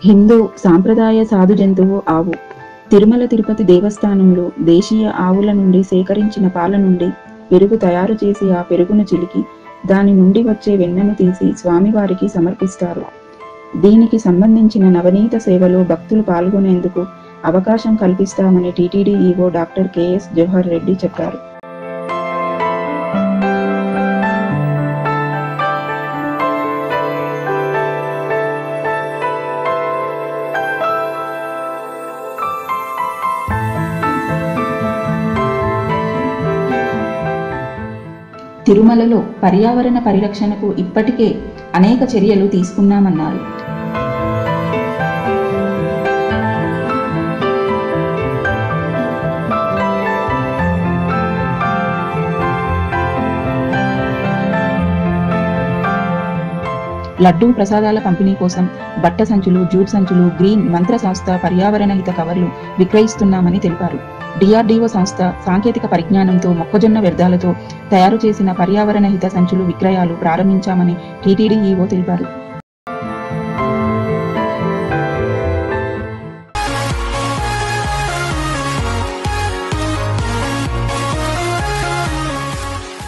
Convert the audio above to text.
హిందూ సాంప్రదాయ సాధు జంతువు ఆవు. తిరుమల తిరుపతి దేవస్థానంలో దేశీయ ఆవుల నుండి సేకరించిన పాల నుండి పెరుగు తయారు చేసి ఆ పెరుగును చిలికి దాని నుండి వచ్చే వెన్నను తీసి స్వామివారికి సమర్పిస్తారు. దీనికి సంబంధించిన నవనీత సేవలో భక్తులు పాల్గొనేందుకు అవకాశం కల్పిస్తామని TTD EO doctor KS Jawahar Reddy చెప్పారు. తిరుమలలో పర్యావరణ పరిరక్షణకు ఇప్పటికే అనేక చర్యలు తీసుకున్నామన్నారు. లడ్డూ ప్రసాదాల పంపిణీ కోసం బట్ట సంచులు, జూట్ సంచులు, గ్రీన్ మంత్ర సంస్థ పర్యావరణ హిత కవర్లు విక్రయిస్తున్నామని తెలిపారు. డిఆర్డీఓ సంస్థ సాంకేతిక పరిజ్ఞానంతో మొక్కజొన్న వ్యర్థాలతో తయారు చేసిన పర్యావరణ హిత సంచులు విక్రయాలు ప్రారంభించామని టీటీడీ ఈవో తెలిపారు.